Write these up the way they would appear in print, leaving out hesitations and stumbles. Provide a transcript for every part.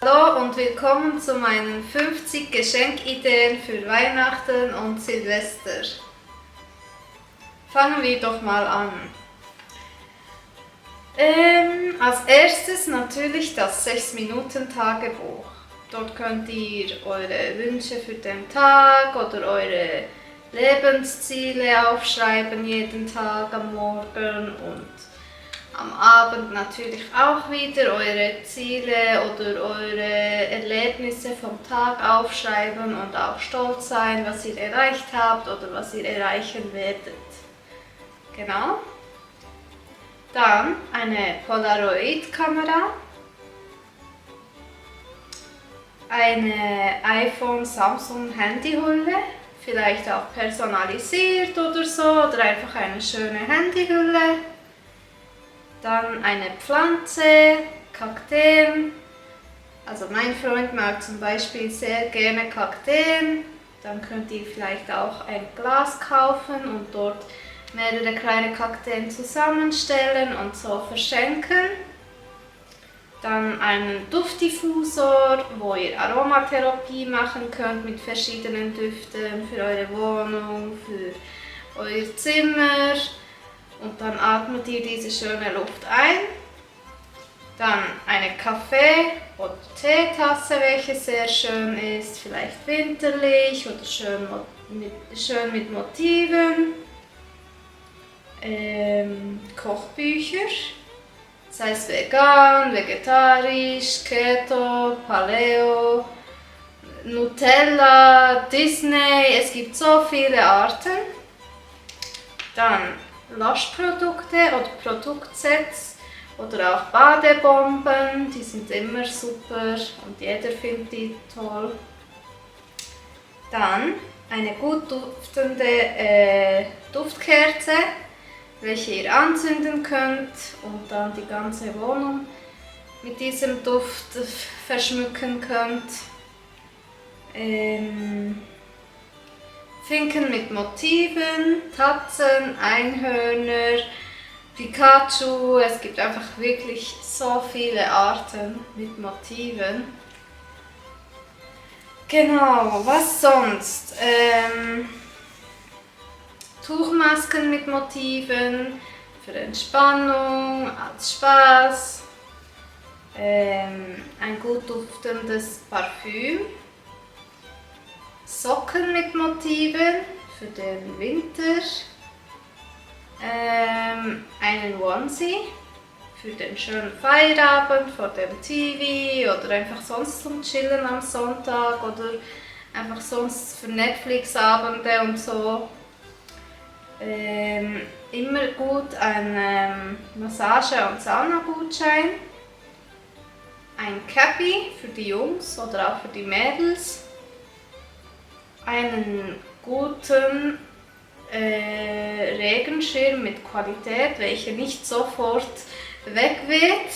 Hallo und willkommen zu meinen 50 Geschenkideen für Weihnachten und Silvester. Fangen wir doch mal an. Als erstes natürlich das 6-Minuten-Tagebuch. Dort könnt ihr eure Wünsche für den Tag oder eure Lebensziele aufschreiben jeden Tag am Morgen und am Abend natürlich auch wieder eure Ziele oder eure Erlebnisse vom Tag aufschreiben und auch stolz sein, was ihr erreicht habt oder was ihr erreichen werdet. Genau. Dann eine Polaroid-Kamera, eine iPhone Samsung Handyhülle, vielleicht auch personalisiert oder so, oder einfach eine schöne Handyhülle. Dann eine Pflanze, Kakteen. Also mein Freund mag zum Beispiel sehr gerne Kakteen. Dann könnt ihr vielleicht auch ein Glas kaufen und dort mehrere kleine Kakteen zusammenstellen und so verschenken. Dann einen Duftdiffusor, wo ihr Aromatherapie machen könnt mit verschiedenen Düften für eure Wohnung, für euer Zimmer. Und dann atmet ihr diese schöne Luft ein. Dann eine Kaffee- oder Teetasse, welche sehr schön ist, vielleicht winterlich oder schön mit Motiven. Kochbücher, sei es vegan, vegetarisch, Keto, Paleo, Nutella, Disney, es gibt so viele Arten. Dann Lush-Produkte oder Produktsets oder auch Badebomben, die sind immer super und jeder findet die toll. Dann eine gut duftende Duftkerze, welche ihr anzünden könnt und dann die ganze Wohnung mit diesem Duft verschmücken könnt. Finken mit Motiven, Tatzen, Einhörner, Pikachu, es gibt einfach wirklich so viele Arten mit Motiven. Genau, was sonst? Tuchmasken mit Motiven, für Entspannung, als Spaß. Ein gut duftendes Parfüm. Socken mit Motiven für den Winter, einen Onesie für den schönen Feierabend vor dem TV oder einfach sonst zum Chillen am Sonntag oder einfach sonst für Netflix-Abende und so. Immer gut ein Massage- und Sauna-Gutschein, ein Cappy für die Jungs oder auch für die Mädels, einen guten Regenschirm mit Qualität, welcher nicht sofort wegweht,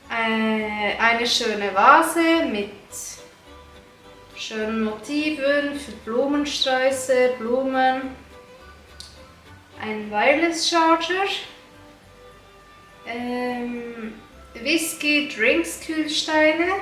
eine schöne Vase mit schönen Motiven für Blumensträuße, Blumen, ein Wireless Charger, Whisky Drinks Kühlsteine,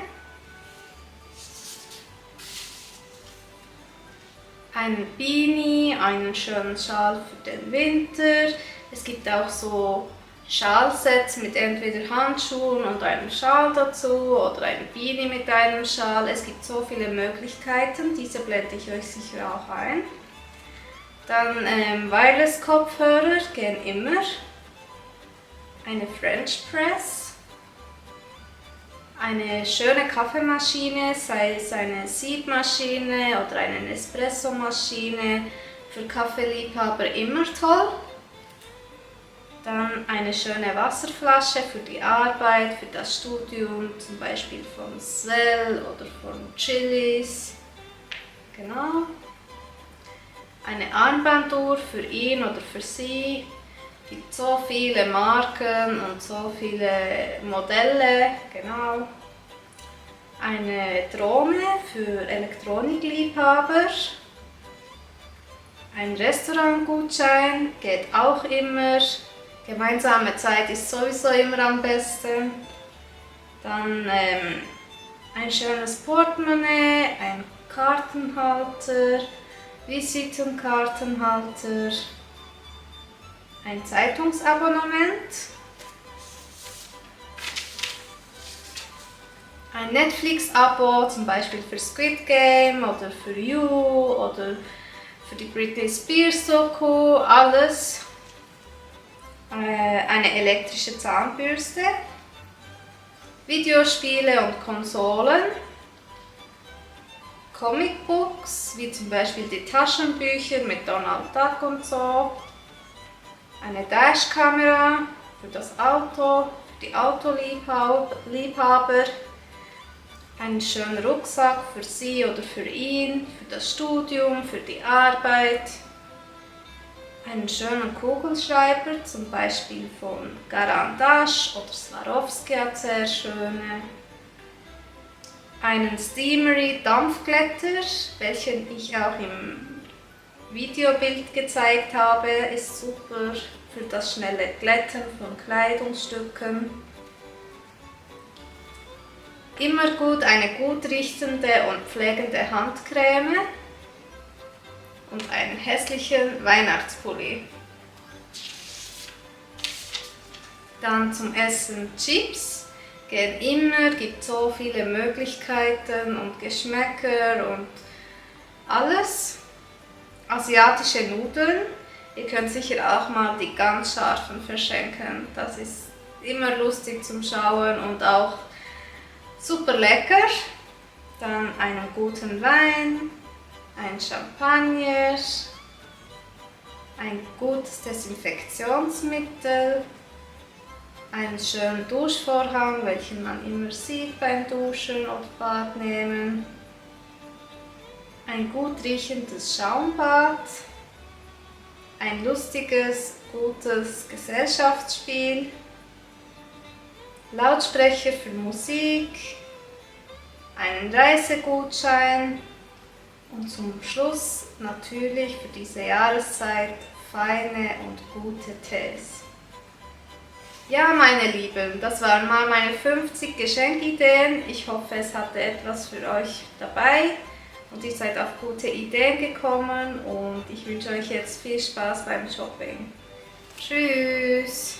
einen Beanie, einen schönen Schal für den Winter. Es gibt auch so Schalsets mit entweder Handschuhen und einem Schal dazu oder ein Beanie mit einem Schal. Es gibt so viele Möglichkeiten, diese blende ich euch sicher auch ein. Dann Wireless-Kopfhörer gehen immer. Eine French Press. Eine schöne Kaffeemaschine, sei es eine Siebmaschine oder eine Nespresso-Maschine, für Kaffeeliebhaber immer toll. Dann eine schöne Wasserflasche für die Arbeit, für das Studium, zum Beispiel von Swell oder von Chili's. Genau. Eine Armbanduhr für ihn oder für sie. Es gibt so viele Marken und so viele Modelle, genau. Eine Drohne für Elektronikliebhaber. Ein Restaurantgutschein geht auch immer. Gemeinsame Zeit ist sowieso immer am besten. Dann ein schönes Portemonnaie, ein Kartenhalter, Visitenkartenhalter, ein Zeitungsabonnement, ein Netflix-Abo, zum Beispiel für Squid Game oder für You oder für die Britney Spears Doku, alles. Eine elektrische Zahnbürste, Videospiele und Konsolen, Comicbooks, wie zum Beispiel die Taschenbücher mit Donald Duck und so, eine Dashkamera für das Auto, für die Autoliebhaber, einen schönen Rucksack für sie oder für ihn, für das Studium, für die Arbeit, einen schönen Kugelschreiber, zum Beispiel von Caran d'Ache oder Swarovski hat sehr schöne, einen Steamery Dampfglätter, welchen ich auch im Videobild gezeigt habe, ist super für das schnelle Glätten von Kleidungsstücken. Immer gut eine gut riechende und pflegende Handcreme und einen hässlichen Weihnachtspulli. Dann zum Essen Chips. Gehen immer, gibt so viele Möglichkeiten und Geschmäcker und alles. Asiatische Nudeln. Ihr könnt sicher auch mal die ganz scharfen verschenken. Das ist immer lustig zum Schauen und auch super lecker. Dann einen guten Wein, ein Champagner, ein gutes Desinfektionsmittel, einen schönen Duschvorhang, welchen man immer sieht beim Duschen oder Bad nehmen, ein gut riechendes Schaumbad, ein lustiges, gutes Gesellschaftsspiel, Lautsprecher für Musik, einen Reisegutschein und zum Schluss natürlich für diese Jahreszeit feine und gute Tees. Ja, meine Lieben, das waren mal meine 50 Geschenkideen. Ich hoffe, es hatte etwas für euch dabei und ihr seid auf gute Ideen gekommen und ich wünsche euch jetzt viel Spaß beim Shopping. Tschüss!